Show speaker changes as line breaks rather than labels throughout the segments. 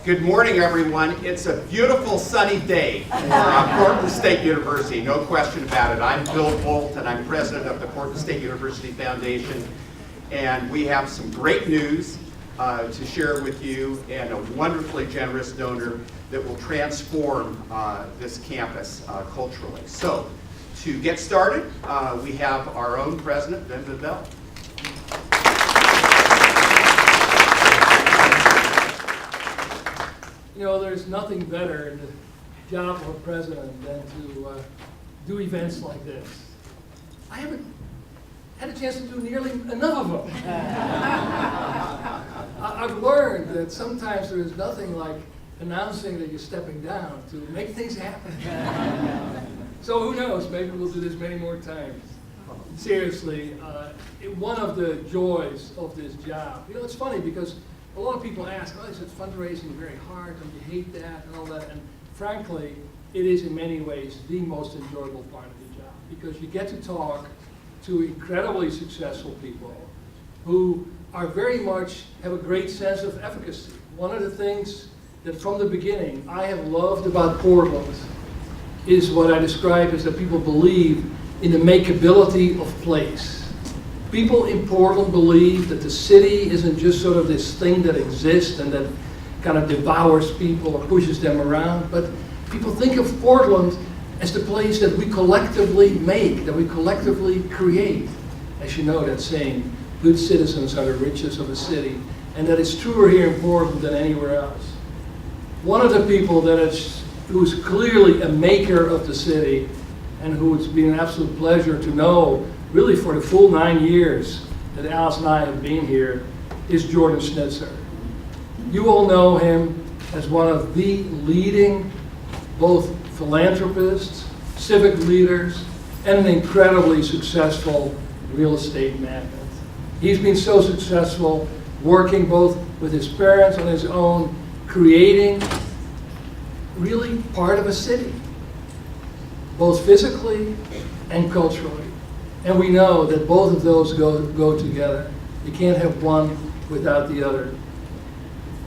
Good morning, everyone. It's a beautiful sunny day for Portland State University, no question about it. I'm Bill Bolt, and I'm president of the Portland State University Foundation, and we have some great news to share with you, and a wonderfully generous donor that will transform this campus culturally. So, to get started, we have our own president, Ben Bell.
You know, there's nothing better in the job of a president than to do events like this. I haven't had a chance to do nearly enough of them. I've learned that sometimes there is nothing like announcing that you're stepping down to make things happen. So who knows, maybe we'll do this many more times. Seriously, one of the joys of this job, you know, it's funny because a lot of people ask, oh, is it fundraising very hard, and you hate that, and all that, and frankly, it is in many ways the most enjoyable part of the job, because you get to talk to incredibly successful people who are very much, have a great sense of efficacy. One of the things that from the beginning I have loved about Portland is what I describe as that people believe in the makeability of place. People in Portland believe that the city isn't just sort of this thing that exists and that kind of devours people or pushes them around, but people think of Portland as the place that we collectively make, that we collectively create. As you know, that saying, good citizens are the riches of a city, and that is truer here in Portland than anywhere else. One of the people who's clearly a maker of the city and who it's been an absolute pleasure to know really for the full 9 years that Alice and I have been here is Jordan Schnitzer. You all know him as one of the leading both philanthropists, civic leaders, and an incredibly successful real estate magnate. He's been so successful working both with his parents on his own, creating really part of a city, both physically and culturally. And we know that both of those go together. You can't have one without the other.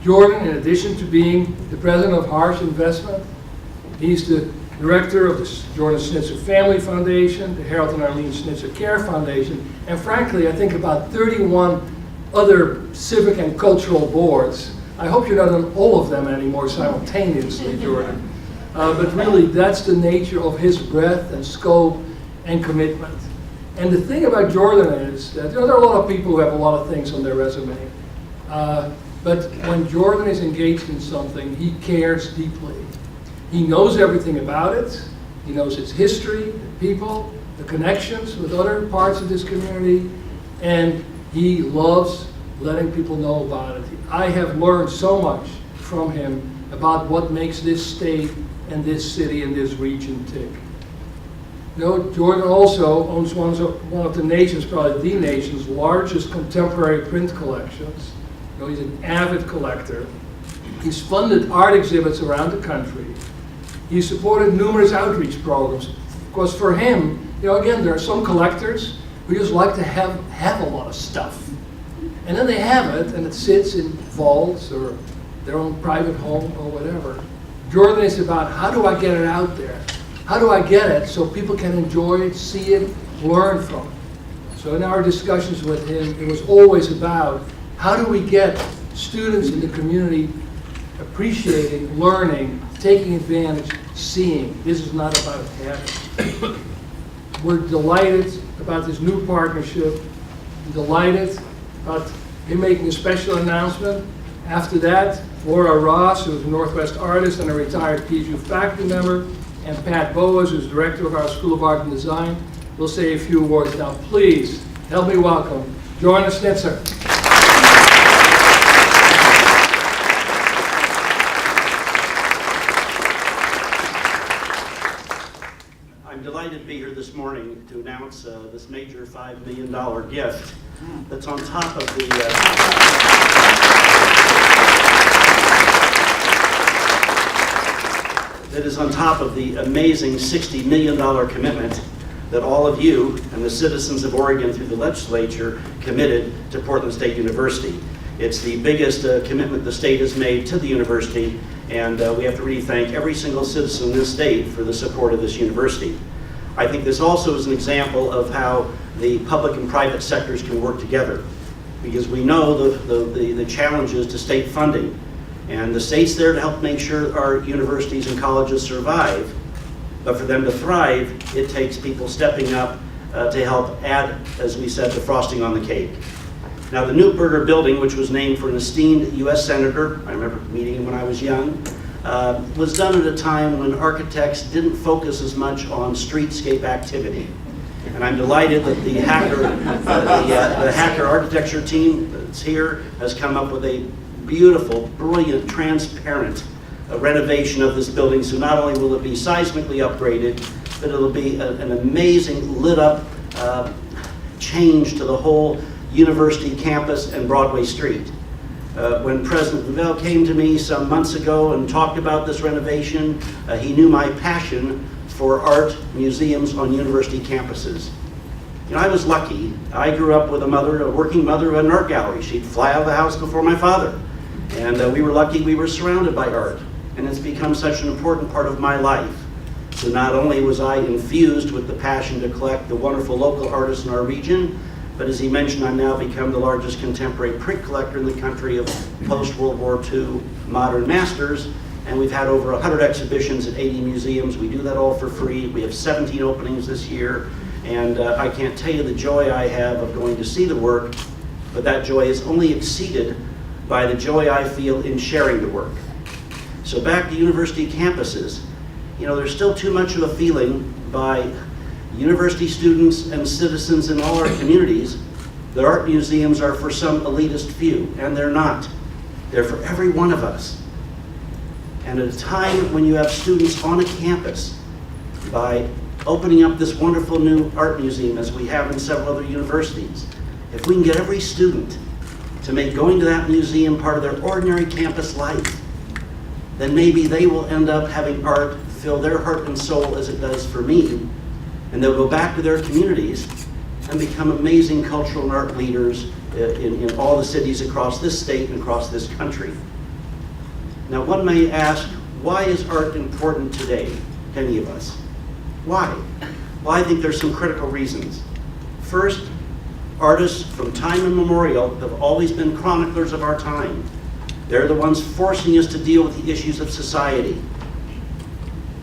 Jordan, in addition to being the president of Harsh Investment, he's the director of the Jordan Schnitzer Family Foundation, the Harold and Arlene Schnitzer Care Foundation, and frankly, I think about 31 other civic and cultural boards. I hope you're not on all of them anymore simultaneously, Jordan. But really, that's the nature of his breadth and scope and commitment. And the thing about Jordan is that, you know, there are a lot of people who have a lot of things on their resume. But when Jordan is engaged in something, he cares deeply. He knows everything about it. He knows its history, the people, the connections with other parts of this community, and he loves letting people know about it. I have learned so much from him about what makes this state and this city and this region tick. You know, Jordan also owns one of the nation's, probably the nation's largest contemporary print collections. You know, he's an avid collector. He's funded art exhibits around the country. He's supported numerous outreach programs. Because for him, you know, again, there are some collectors who just like to have a lot of stuff. And then they have it, and it sits in vaults or their own private home or whatever. Jordan is about, how do I get it out there? How do I get it so people can enjoy it, see it, learn from it? So in our discussions with him, it was always about, how do we get students in the community appreciating, learning, taking advantage, seeing? This is not about having. We're delighted about this new partnership, delighted about him making a special announcement. After that, Laura Ross, who's a Northwest artist and a retired PSU faculty member, and Pat Boas, who's director of our School of Art and Design, will say a few words. Now, please help me welcome Jordan Schnitzer.
I'm delighted to be here this morning to announce this major $5 million gift that's on top of the that is on top of the amazing $60 million commitment that all of you and the citizens of Oregon through the legislature committed to Portland State University. It's the biggest commitment the state has made to the university, and we have to really thank every single citizen in this state for the support of this university. I think this also is an example of how the public and private sectors can work together, because we know the challenges to state funding, and the state's there to help make sure our universities and colleges survive, but for them to thrive, it takes people stepping up to help add, as we said, the frosting on the cake. Now, the Neuberger building, which was named for an esteemed U.S. Senator, I remember meeting him when I was young, was done at a time when architects didn't focus as much on streetscape activity. And I'm delighted that the Hacker architecture team that's here has come up with a beautiful, brilliant, transparent renovation of this building. So not only will it be seismically upgraded, but it'll be an amazing lit up change to the whole university campus and Broadway Street. When President Lavelle came to me some months ago and talked about this renovation, he knew my passion for art museums on university campuses. You know, I was lucky. I grew up with a working mother of an art gallery. She'd fly out of the house before my father. And we were lucky we were surrounded by art. And it's become such an important part of my life. So not only was I infused with the passion to collect the wonderful local artists in our region, but as he mentioned, I've now become the largest contemporary print collector in the country of post-World War II modern masters, and we've had over 100 exhibitions at 80 museums. We do that all for free. We have 17 openings this year, and I can't tell you the joy I have of going to see the work, but that joy is only exceeded by the joy I feel in sharing the work. So back to university campuses, you know, there's still too much of a feeling by university students and citizens in all our communities that art museums are for some elitist few, and they're not. They're for every one of us. And at a time when you have students on a campus, by opening up this wonderful new art museum as we have in several other universities, if we can get every student to make going to that museum part of their ordinary campus life, then maybe they will end up having art fill their heart and soul as it does for me, and they'll go back to their communities and become amazing cultural and art leaders in all the cities across this state and across this country. Now, one may ask, why is art important today to any of us? Why? Well, I think there's some critical reasons. First, artists from time immemorial have always been chroniclers of our time. They're the ones forcing us to deal with the issues of society.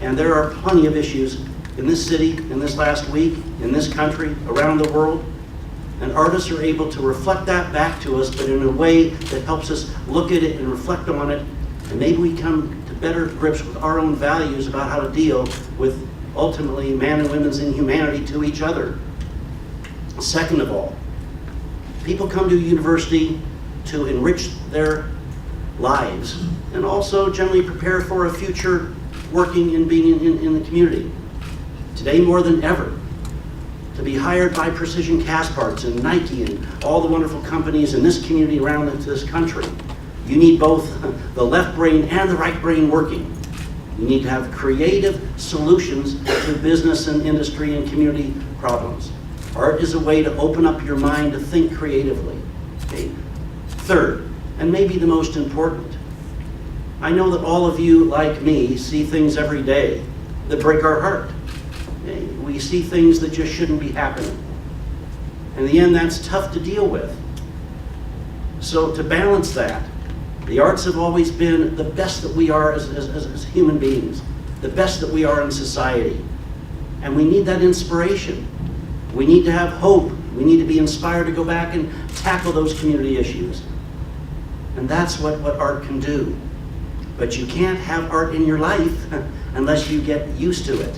And there are plenty of issues in this city, in this last week, in this country, around the world. And artists are able to reflect that back to us, but in a way that helps us look at it and reflect on it. And maybe we come to better grips with our own values about how to deal with, ultimately, man and women's inhumanity to each other. Second of all, people come to a university to enrich their lives and also generally prepare for a future working and being in the community. Today more than ever, to be hired by Precision Cast Parts and Nike and all the wonderful companies in this community around this country, you need both the left brain and the right brain working. You need to have creative solutions to business and industry and community problems. Art is a way to open up your mind to think creatively. Okay? Third, and maybe the most important, I know that all of you, like me, see things every day that break our heart. Okay? We see things that just shouldn't be happening. In the end, that's tough to deal with. So to balance that, the arts have always been the best that we are as human beings, the best that we are in society. And we need that inspiration. We need to have hope. We need to be inspired to go back and tackle those community issues. And that's what art can do. But you can't have art in your life unless you get used to it.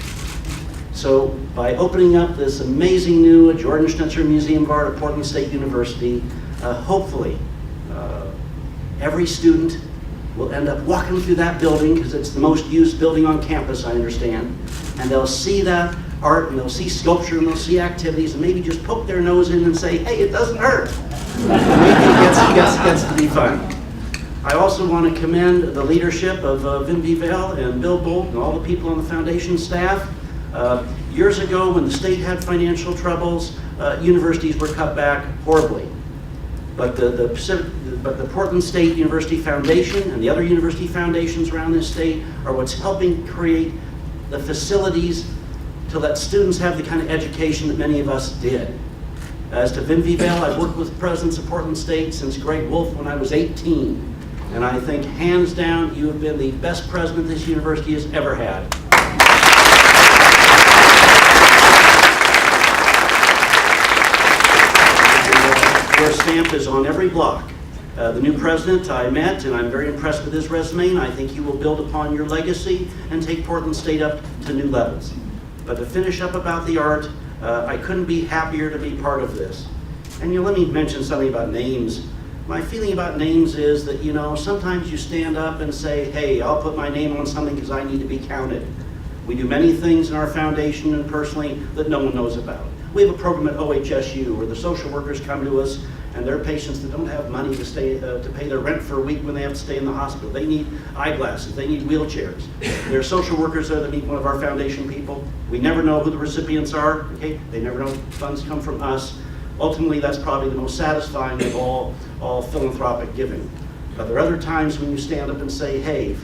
So by opening up this amazing new Jordan Schnitzer Museum of Art at Portland State University, hopefully every student will end up walking through that building, because it's the most used building on campus, I understand, and they'll see that art, and they'll see sculpture, and they'll see activities, and maybe just poke their nose in and say, hey, it doesn't hurt. Maybe it gets to be fun. I also want to commend the leadership of Vin Bevell and Bill Bolt and all the people on the foundation staff. Years ago, when the state had financial troubles, universities were cut back horribly. But the Portland State University Foundation and the other university foundations around this state are what's helping create the facilities to let students have the kind of education that many of us did. As to Vim Vale, I've worked with presidents of Portland State since Greg Wolf when I was 18. And I think, hands down, you have been the best president this university has ever had. Your stamp is on every block. The new president I met, and I'm very impressed with his resume, and I think he will build upon your legacy and take Portland State up to new levels. But to finish up about the art, I couldn't be happier to be part of this. And let me mention something about names. My feeling about names is that, sometimes you stand up and say, hey, I'll put my name on something because I need to be counted. We do many things in our foundation and personally that no one knows about. We have a program at OHSU where the social workers come to us and there are patients that don't have money to pay their rent for a week when they have to stay in the hospital. They need eyeglasses, they need wheelchairs. There are social workers there that meet one of our foundation people. We never know who the recipients are, okay? They never know funds come from us. Ultimately, that's probably the most satisfying of all philanthropic giving. But there are other times when you stand up and say, hey,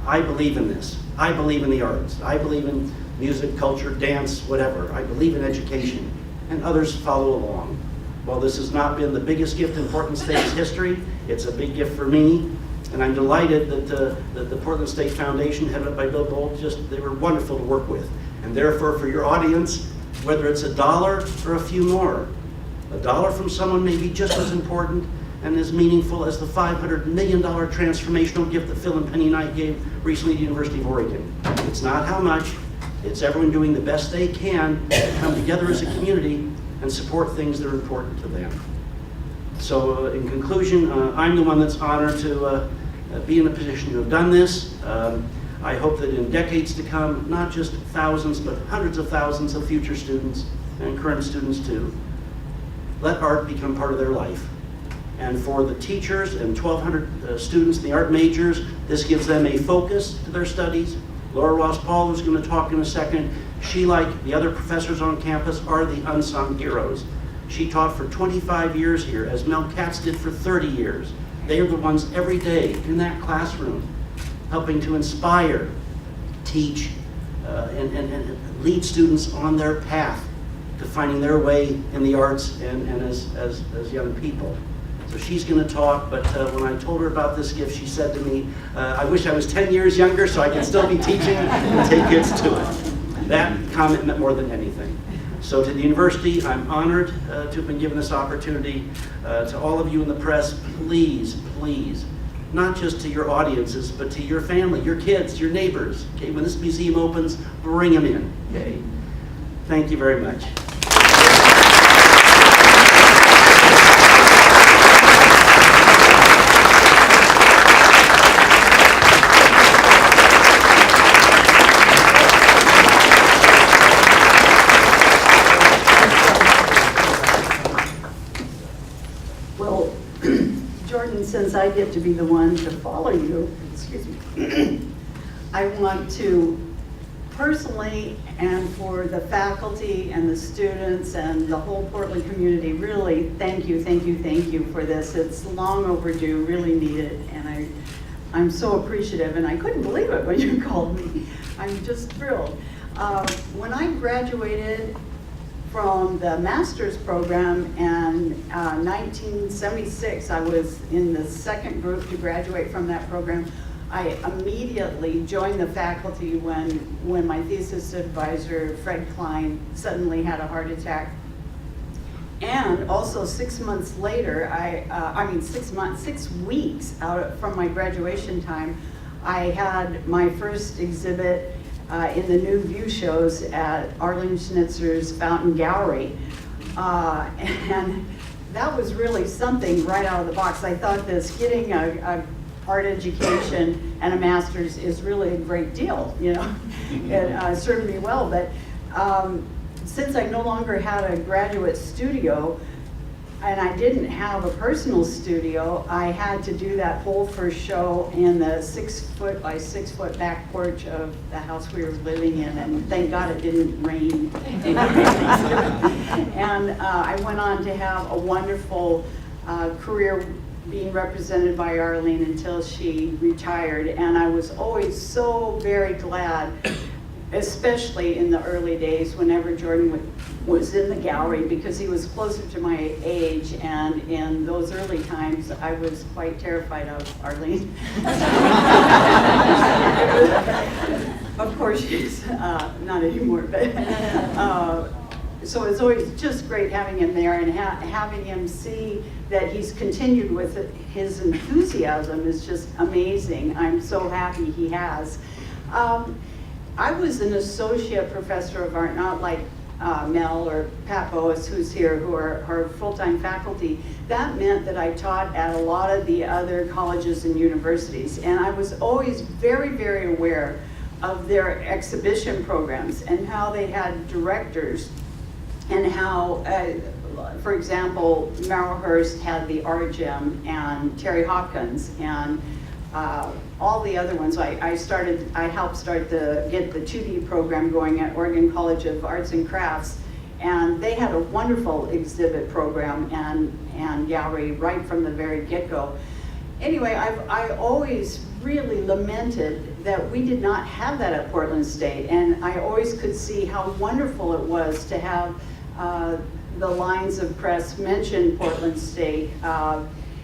I believe in this. I believe in the arts. I believe in music, culture, dance, whatever. I believe in education. And others follow along. While this has not been the biggest gift in Portland State's history, it's a big gift for me. And I'm delighted that the Portland State Foundation, headed up by Bill Bolt, they were wonderful to work with. And therefore, for your audience, whether it's $1 or a few more, $1 from someone may be just as important and as meaningful as the $500 million transformational gift that Phil and Penny Knight gave recently to the University of Oregon. It's not how much, it's everyone doing the best they can to come together as a community and support things that are important to them. So in conclusion, I'm the one that's honored to be in a position to have done this. I hope that in decades to come, not just thousands, but hundreds of thousands of future students and current students too, let art become part of their life. And for the teachers and 1,200 students, the art majors, this gives them a focus to their studies. Laura Ross Paul, who's going to talk in a second, she, like the other professors on campus, are the unsung heroes. She taught for 25 years here, as Mel Katz did for 30 years. They are the ones every day in that classroom, helping to inspire, teach, and lead students on their path to finding their way in the arts and as young people. So she's going to talk, but when I told her about this gift, she said to me, I wish I was 10 years younger so I could still be teaching and take kids to it. That comment meant more than anything. So to the university, I'm honored to have been given this opportunity. To all of you in the press, please, please, not just to your audiences, but to your family, your kids, your neighbors. Okay, when this museum opens, bring them in. Okay, thank you very much.
Well, Jordan, since I get to be the one to follow you, excuse me, I want to personally and for the faculty and the students and the whole Portland community, really thank you for this. It's long overdue, really needed, and I'm so appreciative, and I couldn't believe it when you called me. I'm just thrilled. When I graduated from the master's program in 1976, I was in the second group to graduate from that program. I immediately joined the faculty when my thesis advisor, Fred Klein, suddenly had a heart attack. And also 6 months later, 6 weeks out from my graduation time, I had my first exhibit in the new view shows at Jordan Schnitzer's Fountain Gallery. And that was really something right out of the box. I thought getting a art education and a master's is really a great deal, you know. It served me well, but since I no longer had a graduate studio and I didn't have a personal studio, I had to do that whole first show in the 6 foot by 6 foot back porch of the house we were living in, and thank God it didn't rain. And I went on to have a wonderful career being represented by Arlene until she retired, and I was always so very glad, especially in the early days whenever Jordan was in the gallery, because he was closer to my age, and in those early times I was quite terrified of Arlene. Of course she's not anymore, but so it's always just great having him there, and having him see that he's continued with it. His enthusiasm is just amazing. I'm so happy he has. I was an associate professor of art, not like Mel or Pat Boas, who's here, who are full-time faculty. That meant that I taught at a lot of the other colleges and universities, and I was always very, very aware of their exhibition programs and how they had directors, and how, for example, Marylhurst had the Art Gym, and Terry Hopkins, and all the other ones. I helped start get the 2D program going at Oregon College of Arts and Crafts, and they had a wonderful exhibit program and gallery right from the very get-go. Anyway, I always really lamented that we did not have that at Portland State, and I always could see how wonderful it was to have the lines of press mention Portland State,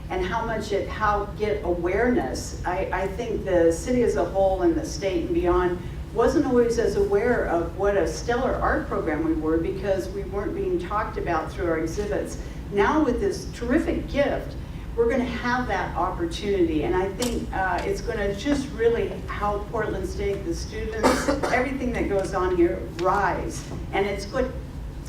and how much it helped get awareness. I think the city as a whole and the state and beyond wasn't always as aware of what a stellar art program we were, because we weren't being talked about through our exhibits. Now with this terrific gift, we're going to have that opportunity, and I think it's going to just really help Portland State, the students, everything that goes on here rise, and it's good.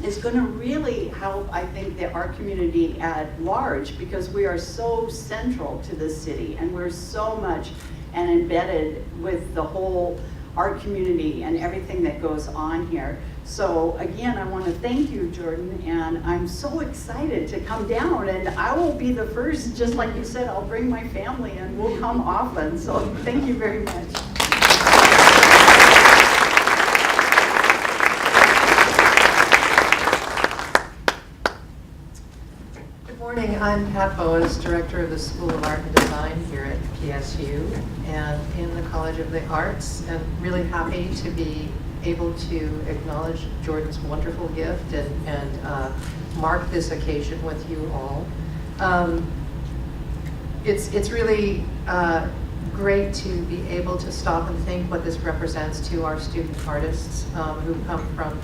It's going to really help, I think, the art community at large, because we are so central to the city, and we're so much and embedded with the whole art community and everything that goes on here. So again, I want to thank you, Jordan, and I'm so excited to come down, and I will be the first, just like you said, I'll bring my family and we'll come often, so thank you very much.
Good morning, I'm Pat Boas, Director of the School of Art and Design here at PSU and in the College of the Arts, and really happy to be able to acknowledge Jordan's wonderful gift and mark this occasion with you all. It's really great to be able to stop and think what this represents to our student artists who come from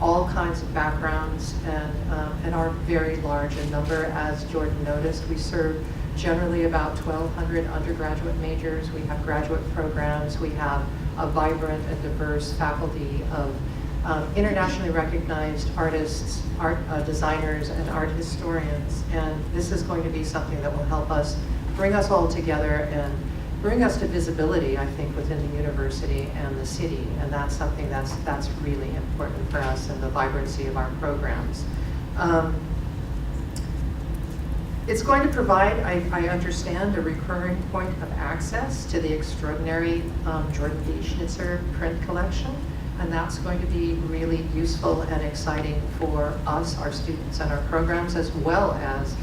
all kinds of backgrounds and are very large in number. As Jordan noticed, we serve generally about 1,200 undergraduate majors. We have graduate programs. We have a vibrant and diverse faculty of internationally recognized artists, art designers, and art historians. And this is going to be something that will help us bring us all together and bring us to visibility, I think, within the university and the city, and that's something that's really important for us and the vibrancy of our programs. It's going to provide, I understand, a recurring point of access to the extraordinary Jordan D. Schnitzer print collection, and that's going to be really useful and exciting for us, our students, and our programs, as well as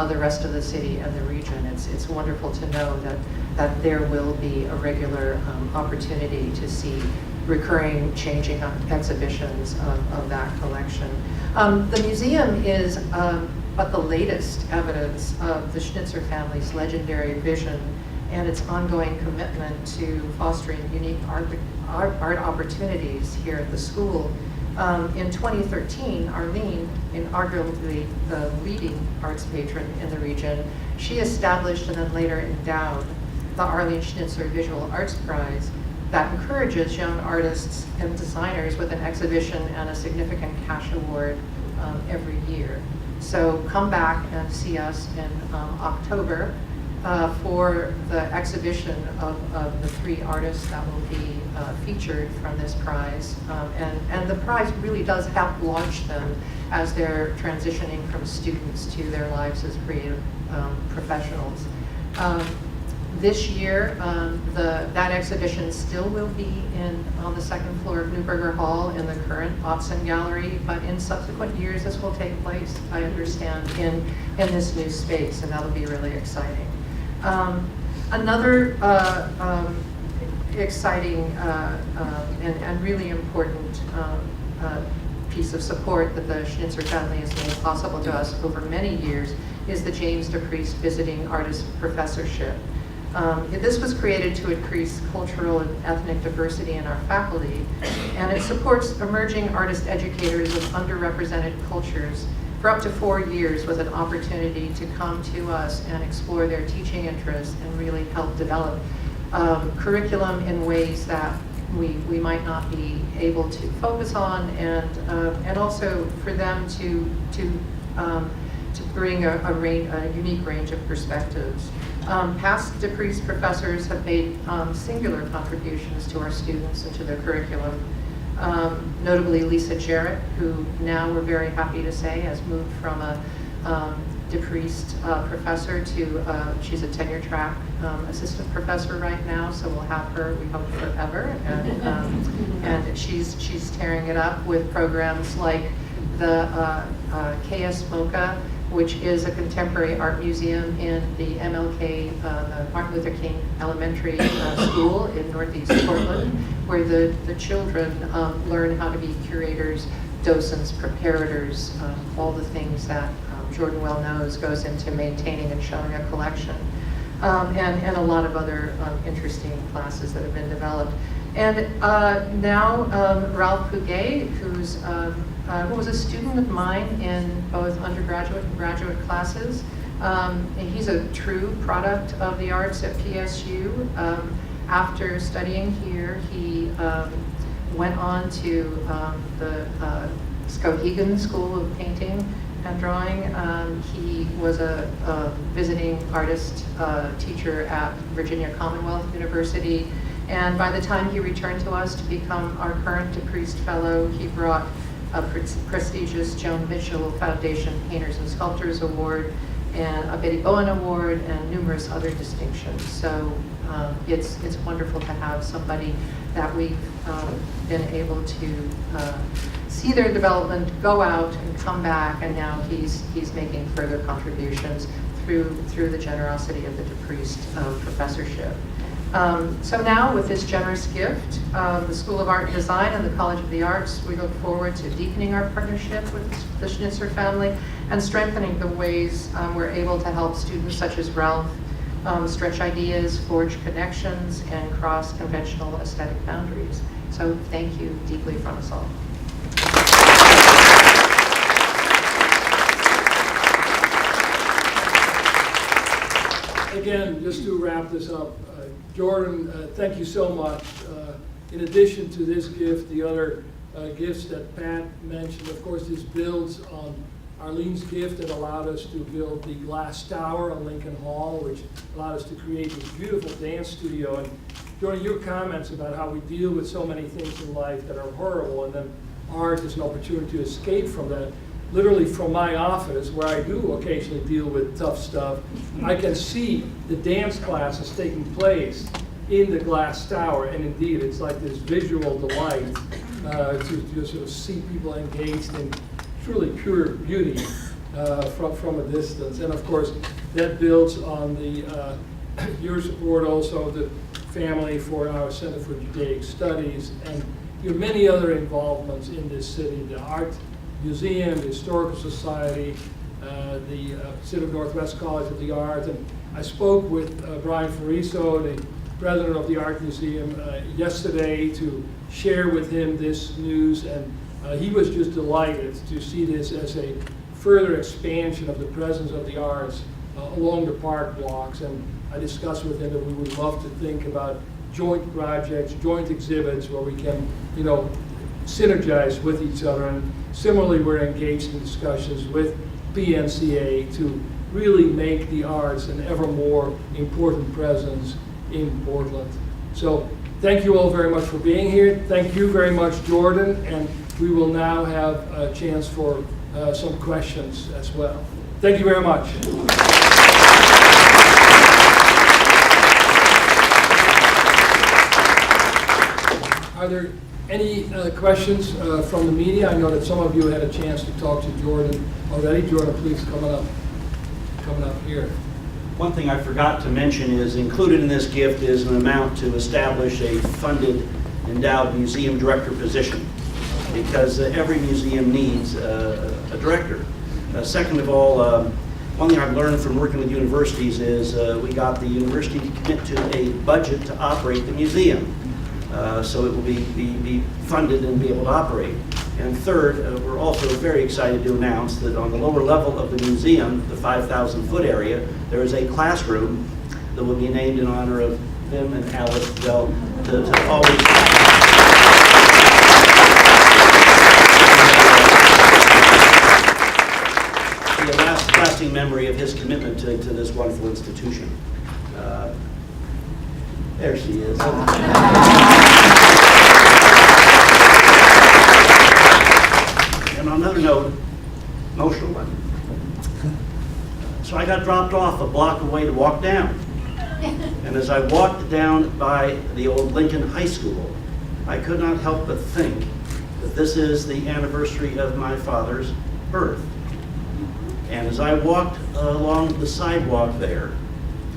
the rest of the city and the region. It's wonderful to know that there will be a regular opportunity to see recurring, changing exhibitions of that collection. The museum is but the latest evidence of the Schnitzer family's legendary vision and its ongoing commitment to fostering unique art opportunities here at the school. In 2013, Arlene, arguably the leading arts patron in the region, she established and then later endowed the Arlene Schnitzer Visual Arts Prize that encourages young artists and designers with an exhibition and a significant cash award every year. So come back and see us in October for the exhibition of the 3 artists that will be featured from this prize. And the prize really does help launch them as they're transitioning from students to their lives as creative professionals. This year, that exhibition still will be on the second floor of Neuberger Hall in the current Autzen Gallery, but in subsequent years this will take place, I understand, in this new space, and that'll be really exciting. Another exciting and really important piece of support that the Schnitzer family has made possible to us over many years is the James DePriest Visiting Artist Professorship. This was created to increase cultural and ethnic diversity in our faculty, and it supports emerging artist educators of underrepresented cultures for up to 4 years with an opportunity to come to us and explore their teaching interests and really help develop curriculum in ways that we might not be able to focus on, and also for them to bring a unique range of perspectives. Past DePriest professors have made singular contributions to our students and to their curriculum. Notably Lisa Jarrett, who now we're very happy to say has moved from a DePriest professor to, she's a tenure track assistant professor right now, so we'll have her, we hope, forever. And she's tearing it up with programs like the KS MoCA, which is a contemporary art museum in the MLK, the Martin Luther King Elementary School in Northeast Portland, where the children learn how to be curators, docents, preparators, all the things that Jordan well knows goes into maintaining and showing a collection, and a lot of other interesting classes that have been developed. And now Ralph Puget, who was a student of mine in both undergraduate and graduate classes. And he's a true product of the arts at PSU. After studying here, he went on to the Skowhegan School of Painting and Drawing. He was a visiting artist teacher at Virginia Commonwealth University. And by the time he returned to us to become our current DePriest Fellow, he brought a prestigious Joan Mitchell Foundation Painters and Sculptors Award, and a Betty Bowen Award, and numerous other distinctions. So it's wonderful to have somebody that we've been able to see their development, go out and come back, and now he's making further contributions through the generosity of the DePriest professorship. So now, with this generous gift, the School of Art and Design and the College of the Arts, we look forward to deepening our partnership with the Schnitzer family and strengthening the ways we're able to help students such as Ralph stretch ideas, forge connections, and cross conventional aesthetic boundaries. So thank you deeply from us all.
Again, just to wrap this up, Jordan, thank you so much. In addition to this gift, the other gifts that Pat mentioned, of course, this builds on Arlene's gift that allowed us to build the glass tower on Lincoln Hall, which allowed us to create this beautiful dance studio. And Jordan, your comments about how we deal with so many things in life that are horrible, and then art is an opportunity to escape from that. Literally from my office, where I do occasionally deal with tough stuff, I can see the dance classes taking place in the glass tower, and indeed it's like this visual delight to sort of see people engaged in truly pure beauty from a distance. And of course that builds on the your support also of the family for our Center for Judaic Studies and your many other involvements in this city, the Art Museum, the Historical Society, the Pacific Northwest College of the Arts. And I spoke with Brian Fariso, the president of the Art Museum, yesterday to share with him this news, and he was just delighted to see this as a further expansion of the presence of the arts along the park blocks. And I discussed with him that we would love to think about joint projects, joint exhibits where we can, synergize with each other. And similarly, we're engaged in discussions with PNCA to really make the arts an ever more important presence in Portland. So thank you all very much for being here. Thank you very much, Jordan, and we will now have a chance for some questions as well. Thank you very much. Are there any questions from the media? I know that some of you had a chance to talk to Jordan already. Jordan, please coming up here.
One thing I forgot to mention is included in this gift is an amount to establish a funded endowed museum director position, because every museum needs a director. Second of all, one thing I've learned from working with universities is we got the university to commit to a budget to operate the museum. So it will be funded and be able to operate. And third, we're also very excited to announce that on the lower level of the museum, the 5,000-foot area, there is a classroom that will be named in honor of Vim and Alice Bell to always... be a lasting memory of his commitment to this wonderful institution. There she is. And on another note, emotional one. So I got dropped off a block away to walk down. And as I walked down by the old Lincoln High School, I could not help but think that this is the anniversary of my father's birth. And as I walked along the sidewalk there,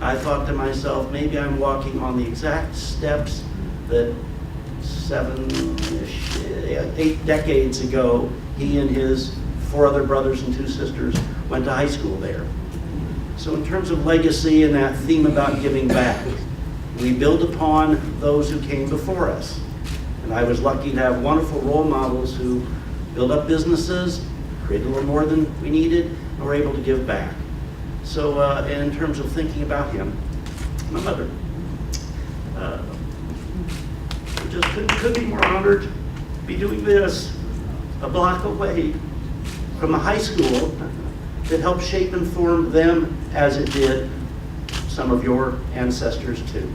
I thought to myself, maybe I'm walking on the exact steps that 8 decades ago, he and his 4 other brothers and 2 sisters went to high school there. So in terms of legacy and that theme about giving back, we build upon those who came before us. And I was lucky to have wonderful role models who built up businesses, created a little more than we needed, and were able to give back. So in terms of thinking about him, my mother, just couldn't be more honored to be doing this a block away from a high school that helped shape and form them as it did some of your ancestors too.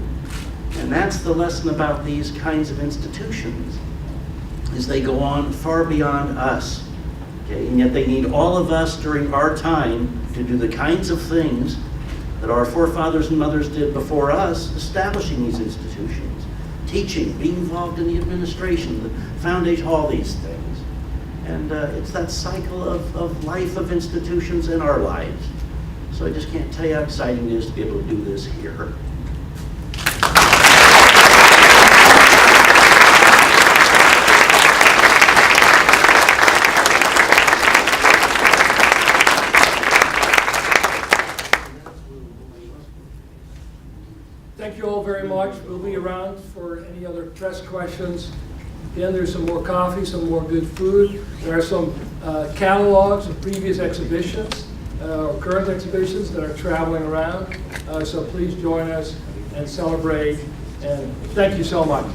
And that's the lesson about these kinds of institutions, is they go on far beyond us. Okay? And yet they need all of us during our time to do the kinds of things that our forefathers and mothers did before us, establishing these institutions, teaching, being involved in the administration, the foundation, all these things. And it's that cycle of life of institutions in our lives. So I just can't tell you how exciting it is to be able to do this here.
Thank you all very much. We'll be around for any other press questions. Again, there's some more coffee, some more good food. There are some catalogs of previous exhibitions or current exhibitions that are traveling around. So please join us and celebrate. And thank you so much.